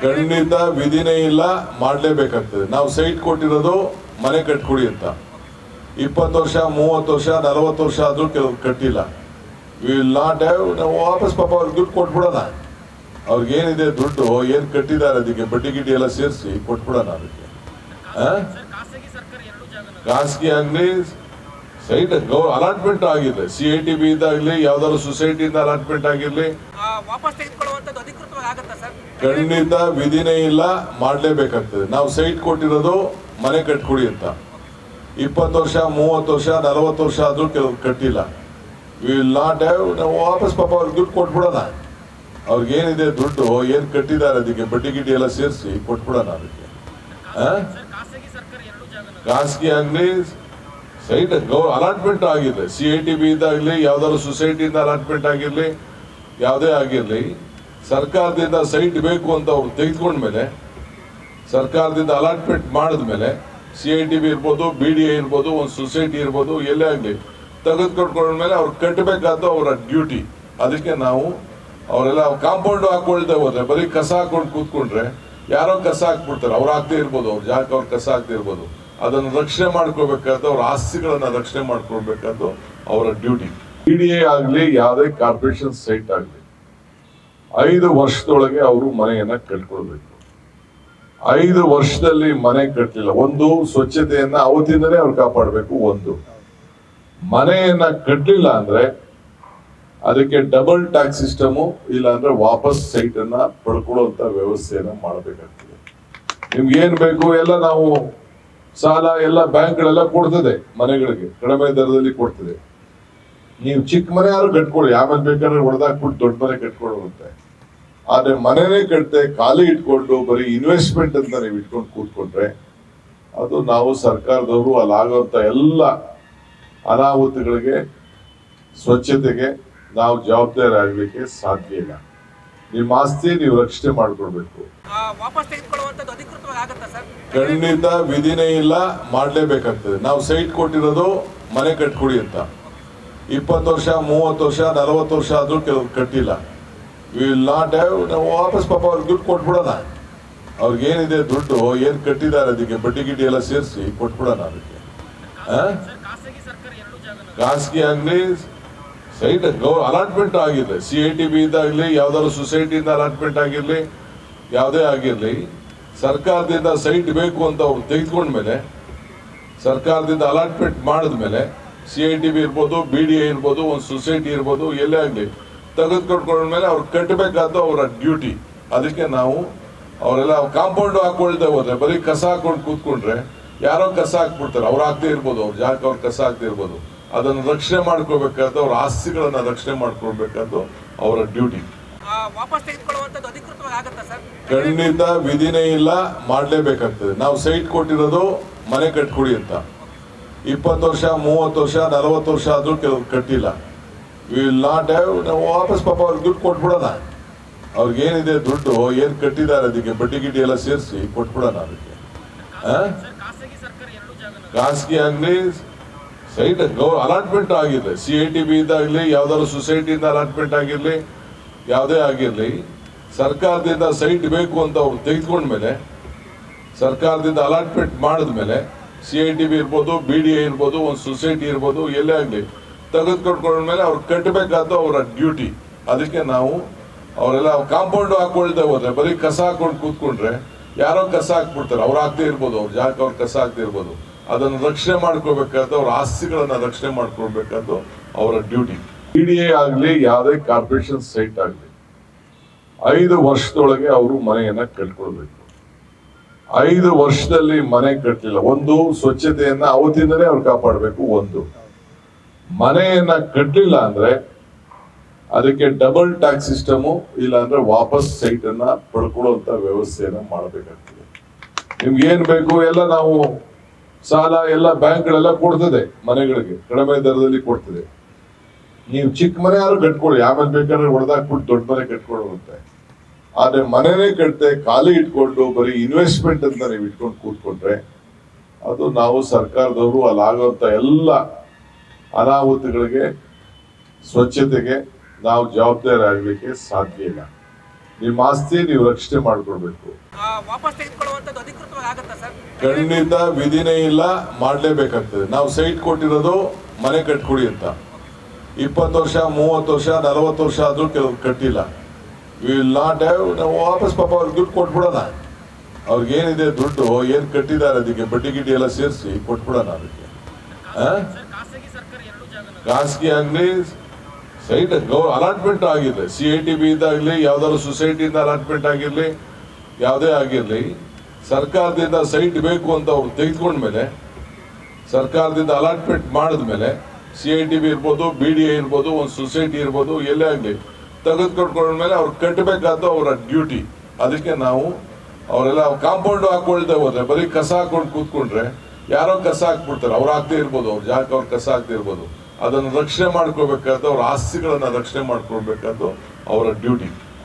ಖಂಡಿತ ವಿಧಿನೇ ಇಲ್ಲ, ಮಾಡಲೇಬೇಕಾಗ್ತದೆ. ನಾವು ಸೈಟ್ ಕೊಟ್ಟಿರೋದು ಮನೆ ಕಟ್ಕೊಡಿ ಅಂತ. 20 ವರ್ಷ 30 ವರ್ಷ 40 ವರ್ಷ ಆದ್ರೂ ಕೆಲವು ಕಟ್ಟಿಲ್ಲ. ವಿ ವಿಲ್ ನಾಟ್ ಹ್ಯಾವ್, ನಾವು ವಾಪಸ್ ಪಾಪ ಅವ್ರಿಗೆ ದುಡ್ಡು ಕೊಟ್ಬಿಡೋಣ. ಅವ್ರಿಗೆ ಏನಿದೆ ದುಡ್ಡು ಏನು ಕಟ್ಟಿದ್ದಾರೆ ಅದಕ್ಕೆ ಬಡ್ಡಿ ಗಿಡ್ಡಿ ಎಲ್ಲ ಸೇರಿಸಿ ಕೊಟ್ಬಿಡೋಣ. ಅದಕ್ಕೆ ಖಾಸಗಿ ಆಗಲಿ ಸೈಟ್ ಅಲಾಟ್ಮೆಂಟ್ ಆಗಿರ್ಲಿ, CITB ಇದಾಗಲಿ ಯಾವ್ದಾದ್ರು ಸೊಸೈಟಿಯಿಂದ ಅಲಾಟ್ಮೆಂಟ್ ಆಗಿರ್ಲಿ, ಖಂಡಿತ ವಿಧಿನೇ ಇಲ್ಲ, ಮಾಡಲೇಬೇಕಾಗ್ತದೆ. ನಾವು ಸೈಟ್ ಕೊಟ್ಟಿರೋದು ಮನೆ ಕಟ್ಕೊಡಿ ಅಂತ. 20 ವರ್ಷ 30 ವರ್ಷ 40 ವರ್ಷ ಆದ್ರೂ ಕೆಲವು ಕಟ್ಟಿಲ್ಲ. ವಿ ವಿಲ್ ನಾಟ್ ಹ್ಯಾವ್, ನಾವು ವಾಪಸ್ ಪಾಪ ಅವ್ರಿಗೆ ದುಡ್ಡು ಕೊಟ್ಬಿಡೋಣ. ಅವ್ರಿಗೆ ಏನಿದೆ ದುಡ್ಡು ಏನು ಕಟ್ಟಿದ್ದಾರೆ ಅದಕ್ಕೆ ಬಡ್ಡಿ ಗಿಡ್ಡಿ ಎಲ್ಲ ಸೇರಿಸಿ ಕೊಟ್ಬಿಡೋಣ. ಅದಕ್ಕೆ ಖಾಸಗಿ ಆಗಲಿ ಸೈಟ್ ಅಲಾಟ್ಮೆಂಟ್ ಆಗಿರ್ಲಿ, CITB ಇದಾಗಲಿ ಯಾವ್ದಾದ್ರು ಸೊಸೈಟಿಯಿಂದ ಅಲಾಟ್ಮೆಂಟ್ ಆಗಿರ್ಲಿ, ಯಾವುದೇ ಆಗಿರ್ಲಿ, ಸರ್ಕಾರದಿಂದ ಸೈಟ್ ಬೇಕು ಅಂತ ಅವ್ರು ತೆಗೆದುಕೊಂಡ್ಮೇಲೆ, ಸರ್ಕಾರದಿಂದ ಅಲಾಟ್ಮೆಂಟ್ ಮಾಡಿದ್ಮೇಲೆ, CITB ಇರ್ಬೋದು, BDA ಇರ್ಬೋದು, ಒಂದು ಸೊಸೈಟಿ ಇರ್ಬೋದು, ಎಲ್ಲೇ ಆಗಲಿ ತೆಗೆದುಕೊಂಡ್ಮೇಲೆ ಅವ್ರು ಕಟ್ಟಬೇಕಾದ ಅವರ ಡ್ಯೂಟಿ. ಅದಕ್ಕೆ ನಾವು ಅವರೆಲ್ಲ ಕಾಂಪೌಂಡ್ ಹಾಕೊಳ್ದೆ ಹೋದ್ರೆ, ಬರೀ ಕಸ ಹಾಕೊಂಡು ಕೂತ್ಕೊಂಡ್ರೆ ಯಾರೋ ಕಸ ಹಾಕ್ಬಿಡ್ತಾರೆ. ಅವ್ರು ಹಾಕ್ದೇ ಇರ್ಬೋದು, ಅವ್ರ ಜಾಗಕ್ಕೆ ಅವ್ರು ಕಸ ಹಾಕ್ದೇ ಇರ್ಬೋದು. ಅದನ್ನು ರಕ್ಷಣೆ ಮಾಡ್ಕೋಬೇಕಾದ, ಅವ್ರ ಆಸ್ತಿಗಳನ್ನ ರಕ್ಷಣೆ ಮಾಡ್ಕೊಳ್ಬೇಕಾದ್ದು ಅವರ ಡ್ಯೂಟಿ. BDA ಆಗಲಿ ಯಾವುದೇ ಕಾರ್ಪೊರೇಷನ್ ಸೈಟ್ ಆಗಲಿ 5 ವರ್ಷದೊಳಗೆ ಅವರು ಮನೆಯನ್ನ ಕಟ್ಕೊಳ್ಬೇಕು. 5 ವರ್ಷದಲ್ಲಿ ಮನೆ ಕಟ್ಟಲಿಲ್ಲ, ಒಂದು ಸ್ವಚ್ಛತೆಯನ್ನ ಅವತ್ತಿಂದನೇ ಅವ್ರು ಕಾಪಾಡಬೇಕು. ಒಂದು ಮನೆಯನ್ನ ಕಟ್ಟಲಿಲ್ಲ ಅಂದ್ರೆ ಅದಕ್ಕೆ ಡಬಲ್ ಟ್ಯಾಕ್ಸ್ ಸಿಸ್ಟಮು, ಇಲ್ಲ ಅಂದ್ರೆ ವಾಪಸ್ ಸೈಟ್ ಅನ್ನ ಪಡ್ಕೊಳ್ಳುವಂತ ವ್ಯವಸ್ಥೆಯನ್ನ ಮಾಡಬೇಕಾಗ್ತದೆ. ನಿಮ್ಗೆ ಏನ್ ಬೇಕು ಎಲ್ಲ ನಾವು ಸಾಲ ಎಲ್ಲ ಬ್ಯಾಂಕ್ಗಳೆಲ್ಲ ಕೊಡ್ತದೆ, ಮನೆಗಳಿಗೆ ಕಡಿಮೆ ದರದಲ್ಲಿ ಕೊಡ್ತದೆ. ನೀವು ಚಿಕ್ಕ ಮನೆ ಯಾರು ಕಟ್ಕೊಳ್ಳಿ, ಆಮೇಲೆ ಬೇಕಾದ್ರೆ ಹೊಡೆದಾಕ್ಬಿಟ್ಟು ದೊಡ್ಡ ಮನೆ ಕಟ್ಕೊಳ್ಳುತ್ತೆ. ಆದ್ರೆ ಮನೆನೇ ಕಟ್ಟದೆ ಖಾಲಿ ಇಟ್ಕೊಂಡು ಬರೀ ಇನ್ವೆಸ್ಟ್ಮೆಂಟ್ ಅಂತ ನೀವು ಇಟ್ಕೊಂಡು ಕೂತ್ಕೊಂಡ್ರೆ, ಅದು ನಾವು ಸರ್ಕಾರದವರು ಅಲ್ಲಾಗುವಂತ ಎಲ್ಲ ಅನಾಹುತಗಳಿಗೆ, ಸ್ವಚ್ಛತೆಗೆ ನಾವು ಜವಾಬ್ದಾರಿ ಆಗ್ಲಿಕ್ಕೆ ಸಾಧ್ಯ ಇಲ್ಲ. ನಿಮ್ಮ ಆಸ್ತಿ ನೀವು ರಕ್ಷಣೆ ಮಾಡ್ಕೊಳ್ಬೇಕು. ಖಂಡಿತ ವಿಧಿನೇ ಇಲ್ಲ, ಮಾಡಲೇಬೇಕಾಗ್ತದೆ. ನಾವು ಸೈಟ್ ಕೊಟ್ಟಿರೋದು ಮನೆ ಕಟ್ಕೊಡಿ ಅಂತ. 20 ವರ್ಷ 30 ವರ್ಷ 40 ವರ್ಷ ಆದ್ರೂ ಕೆಲವು ಕಟ್ಟಿಲ್ಲ. ವಿ ವಿಲ್ ನಾಟ್ ಹ್ಯಾವ್, ನಾವು ವಾಪಸ್ ಪಾಪ ಅವ್ರಿಗೆ ದುಡ್ಡು ಕೊಟ್ಬಿಡೋಣ. ಅವ್ರಿಗೆ ಏನಿದೆ ದುಡ್ಡು ಏನು ಕಟ್ಟಿದ್ದಾರೆ ಅದಕ್ಕೆ ಬಡ್ಡಿ ಗಿಡ್ಡಿ ಎಲ್ಲ ಸೇರಿಸಿ ಕೊಟ್ಬಿಡೋಣ. ಅದಕ್ಕೆ ಖಾಸಗಿ ಆಗಲಿ ಸೈಟ್ ಅಲಾಟ್ಮೆಂಟ್ ಆಗಿರ್ಲಿ, CITB ಇದಾಗಲಿ ಯಾವ್ದಾದ್ರು ಸೊಸೈಟಿಯಿಂದ ಅಲಾಟ್ಮೆಂಟ್ ಆಗಿರ್ಲಿ, ಯಾವುದೇ ಆಗಿರ್ಲಿ, ಸರ್ಕಾರದಿಂದ ಸೈಟ್ ಬೇಕು ಅಂತ ಅವ್ರು ತೆಗೆದುಕೊಂಡ್ಮೇಲೆ, ಸರ್ಕಾರದಿಂದ ಅಲಾಟ್ಮೆಂಟ್ ಮಾಡಿದ್ಮೇಲೆ, CITB ಇರ್ಬೋದು, BDA ಇರ್ಬೋದು, ಒಂದು ಸೊಸೈಟಿ ಇರ್ಬೋದು, ಎಲ್ಲೇ ಆಗಲಿ ತೆಗೆದುಕೊಂಡ್ಮೇಲೆ ಅವ್ರು ಕಟ್ಟಬೇಕಾದ ಅವರ ಡ್ಯೂಟಿ. ಅದಕ್ಕೆ ನಾವು ಅವರೆಲ್ಲ ಕಾಂಪೌಂಡ್ ಹಾಕೊಳ್ದೆ ಹೋದ್ರೆ, ಬರೀ ಕಸ ಹಾಕೊಂಡು ಕೂತ್ಕೊಂಡ್ರೆ ಯಾರೋ ಕಸ ಹಾಕ್ಬಿಡ್ತಾರೆ. ಅವ್ರು ಹಾಕ್ದೇ ಇರ್ಬೋದು, ಅವ್ರ ಜಾಗಕ್ಕೆ ಅವ್ರು ಕಸ ಹಾಕ್ದೇ ಇರ್ಬೋದು. ಅದನ್ನು ರಕ್ಷಣೆ ಮಾಡ್ಕೋಬೇಕಾದ, ಅವ್ರ ಆಸ್ತಿಗಳನ್ನ ರಕ್ಷಣೆ ಮಾಡ್ಕೊಳ್ಬೇಕಾದ್ದು ಅವರ ಡ್ಯೂಟಿ. ಖಂಡಿತ ವಿಧಿನೇ ಇಲ್ಲ, ಮಾಡಲೇಬೇಕಾಗ್ತದೆ. ನಾವು ಸೈಟ್ ಕೊಟ್ಟಿರೋದು ಮನೆ ಕಟ್ಕೊಡಿ ಅಂತ. 20 ವರ್ಷ 30 ವರ್ಷ 40 ವರ್ಷ ಆದ್ರೂ ಕೆಲವು ಕಟ್ಟಿಲ್ಲ. ವಿ ವಿಲ್ ನಾಟ್ ಹ್ಯಾವ್, ನಾವು ವಾಪಸ್ ಪಾಪ ಅವ್ರಿಗೆ ದುಡ್ಡು ಕೊಟ್ಬಿಡೋಣ. ಅವ್ರಿಗೆ ಏನಿದೆ ದುಡ್ಡು ಏನು ಕಟ್ಟಿದ್ದಾರೆ ಅದಕ್ಕೆ ಬಡ್ಡಿ ಗಿಡ್ಡಿ ಎಲ್ಲ ಸೇರಿಸಿ ಕೊಟ್ಬಿಡೋಣ. ಅದಕ್ಕೆ ಖಾಸಗಿ ಆಗಲಿ ಸೈಟ್ ಅಲಾಟ್ಮೆಂಟ್ ಆಗಿರ್ಲಿ, CITB ಇದಾಗಲಿ ಯಾವ್ದಾದ್ರು ಸೊಸೈಟಿಯಿಂದ ಅಲಾಟ್ಮೆಂಟ್ ಆಗಿರ್ಲಿ, ಯಾವುದೇ ಆಗಿರ್ಲಿ, ಸರ್ಕಾರದಿಂದ ಸೈಟ್ ಬೇಕು ಅಂತ ಅವ್ರು ತೆಗೆದುಕೊಂಡ್ಮೇಲೆ, ಸರ್ಕಾರದಿಂದ ಅಲಾಟ್ಮೆಂಟ್ ಮಾಡಿದ್ಮೇಲೆ, CITB ಇರ್ಬೋದು, BDA ಇರ್ಬೋದು, ಒಂದು ಸೊಸೈಟಿ ಇರ್ಬೋದು, ಎಲ್ಲೇ ಆಗಲಿ ತೆಗೆದುಕೊಂಡ್ಮೇಲೆ ಅವ್ರು ಕಟ್ಟಬೇಕಾದ ಅವರ ಡ್ಯೂಟಿ. ಅದಕ್ಕೆ ನಾವು ಅವರೆಲ್ಲ ಕಾಂಪೌಂಡ್ ಹಾಕೊಳ್ದೆ ಹೋದ್ರೆ, ಬರೀ ಕಸ ಹಾಕೊಂಡು ಕೂತ್ಕೊಂಡ್ರೆ ಯಾರೋ ಕಸ ಹಾಕ್ಬಿಡ್ತಾರೆ. ಅವ್ರು ಹಾಕ್ದೇ ಇರ್ಬೋದು, ಅವ್ರ ಜಾಗಕ್ಕೆ ಅವ್ರು ಕಸ ಹಾಕ್ದೇ ಇರ್ಬೋದು. ಅದನ್ನು ರಕ್ಷಣೆ ಮಾಡ್ಕೋಬೇಕಾದ, ಅವ್ರ ಆಸ್ತಿಗಳನ್ನ ರಕ್ಷಣೆ ಮಾಡ್ಕೊಳ್ಬೇಕಾದ್ದು ಅವರ ಡ್ಯೂಟಿ. BDA ಆಗಲಿ ಯಾವುದೇ ಕಾರ್ಪೊರೇಷನ್ ಸೈಟ್ ಆಗಲಿ 5 ವರ್ಷದೊಳಗೆ ಅವರು ಮನೆಯನ್ನ ಕಟ್ಕೊಳ್ಬೇಕು. 5 ವರ್ಷದಲ್ಲಿ ಮನೆ ಕಟ್ಟಲಿಲ್ಲ, ಒಂದು ಸ್ವಚ್ಛತೆಯನ್ನ ಅವತ್ತಿಂದನೇ ಅವ್ರು ಕಾಪಾಡಬೇಕು. ಒಂದು ಮನೆಯನ್ನ ಕಟ್ಟಲಿಲ್ಲ ಅಂದ್ರೆ ಅದಕ್ಕೆ ಡಬಲ್ ಟ್ಯಾಕ್ಸ್ ಸಿಸ್ಟಮು, ಇಲ್ಲ ಅಂದ್ರೆ ವಾಪಸ್ ಸೈಟ್ ಅನ್ನ ಪಡ್ಕೊಳ್ಳುವಂತ ವ್ಯವಸ್ಥೆಯನ್ನ ಮಾಡಬೇಕಾಗ್ತದೆ. ನಿಮ್ಗೆ ಏನ್ ಬೇಕು ಎಲ್ಲ ನಾವು ಸಾಲ ಎಲ್ಲ ಬ್ಯಾಂಕ್ಗಳೆಲ್ಲ ಕೊಡ್ತದೆ, ಮನೆಗಳಿಗೆ ಕಡಿಮೆ ದರದಲ್ಲಿ ಕೊಡ್ತದೆ. ನೀವು ಚಿಕ್ಕ ಮನೆ ಯಾರು ಕಟ್ಕೊಳ್ಳಿ, ಆಮೇಲೆ ಬೇಕಾದ್ರೆ ಹೊಡೆದಾಕ್ಬಿಟ್ಟು ದೊಡ್ಡ ಮನೆ ಕಟ್ಕೊಳ್ಳುತ್ತೆ. ಆದ್ರೆ ಮನೆನೇ ಕಟ್ಟದೆ ಖಾಲಿ ಇಟ್ಕೊಂಡು ಬರೀ ಇನ್ವೆಸ್ಟ್ಮೆಂಟ್ ಅಂತ ನೀವು ಇಟ್ಕೊಂಡು ಕೂತ್ಕೊಂಡ್ರೆ, ಅದು ನಾವು ಸರ್ಕಾರದವರು ಅಲ್ಲಾಗುವಂತ ಎಲ್ಲ ಅನಾಹುತಗಳಿಗೆ, ಸ್ವಚ್ಛತೆಗೆ ನಾವು ಜವಾಬ್ದಾರಿ ಆಗ್ಲಿಕ್ಕೆ ಸಾಧ್ಯ ಇಲ್ಲ. ನಿಮ್ಮ ಆಸ್ತಿ ನೀವು ರಕ್ಷಣೆ ಮಾಡ್ಕೊಳ್ಬೇಕು. ವಾಪಸ್ ತೆಗೆದುಕೊಳ್ಳುವಂಥದ್ದು ಅಧಿಕೃತವಾಗಿ ಆಗುತ್ತಾ ಸರ್? ಖಂಡಿತ ವಿಧಿನೇ ಇಲ್ಲ, ಮಾಡಲೇಬೇಕಾಗ್ತದೆ. ನಾವು ಸೈಟ್ ಕೊಟ್ಟಿರೋದು ಮನೆ ಕಟ್ಕೊಡಿ ಅಂತ. 20 ವರ್ಷ 30 ವರ್ಷ 40 ವರ್ಷ ಆದ್ರೂ ಕೆಲವ್ರು ಕಟ್ಟಿಲ್ಲ. ವಿ ವಿಲ್ ನಾಟ್ ಹ್ಯಾವ್, ನಾವು ವಾಪಸ್ ಪಾಪ ಅವ್ರಿಗೆ ದುಡ್ಡು ಕೊಟ್ಬಿಡೋಣ. ಅವ್ರಿಗೆ ಏನಿದೆ ದುಡ್ಡು ಏನು ಕಟ್ಟಿದ್ದಾರೆ ಅದಕ್ಕೆ ಬಡ್ಡಿ ಗಿಡ್ಡಿ ಎಲ್ಲ ಸೇರಿಸಿ ಕೊಟ್ಬಿಡೋಣ. ಅದಕ್ಕೆ ಖಾಸಗಿ ಆಗಲಿ ಸೈಟ್ ಅಲಾಟ್ಮೆಂಟ್ ಆಗಿರಲಿ, CITB ಇದಾಗಲಿ, ಯಾವ್ದಾದ್ರು ಸೊಸೈಟಿಯಿಂದ ಅಲಾಟ್ಮೆಂಟ್ ಆಗಿರಲಿ, ಯಾವುದೇ ಆಗಿರಲಿ, ಸರ್ಕಾರದಿಂದ ಸೈಟ್ ಬೇಕು ಅಂತ ಅವ್ರು ತೆಗೆದುಕೊಂಡ್ಮೇಲೆ, ಸರ್ಕಾರದಿಂದ ಅಲಾಟ್ಮೆಂಟ್ ಮಾಡಿದ್ಮೇಲೆ CITB ಇರ್ಬೋದು, BDA ಇರ್ಬೋದು, ಒಂದು ಸೊಸೈಟಿ ಇರ್ಬೋದು, ಎಲ್ಲೇ ಆಗಲಿ ತೆಗೆದುಕೊಂಡ್ಮೇಲೆ ಅವ್ರು ಕಟ್ಟಬೇಕಾದ ಅವರ ಡ್ಯೂಟಿ. ಅದಕ್ಕೆ ನಾವು ಅವರೆಲ್ಲ ಕಾಂಪೌಂಡ್ ಹಾಕೊಳ್ದೆ ಹೋದ್ರೆ, ಬರೀ ಕಸ ಹಾಕೊಂಡು ಕೂತ್ಕೊಂಡ್ರೆ ಯಾರೋ ಕಸ ಹಾಕ್ಬಿಡ್ತಾರೆ. ಅವ್ರು ಹಾಕ್ದೇ ಇರ್ಬೋದು, ಅವ್ರ ಜಾಗಕ್ಕೆ ಅವ್ರು ಕಸ ಹಾಕ್ದೇ ಇರ್ಬೋದು. ಅದನ್ನು ರಕ್ಷಣೆ ಮಾಡ್ಕೋಬೇಕಾದ, ಅವ್ರ ಆಸ್ತಿಗಳನ್ನ ರಕ್ಷಣೆ ಮಾಡ್ಕೊಳ್ಬೇಕಾದ್ದು ಅವರ ಡ್ಯೂಟಿ.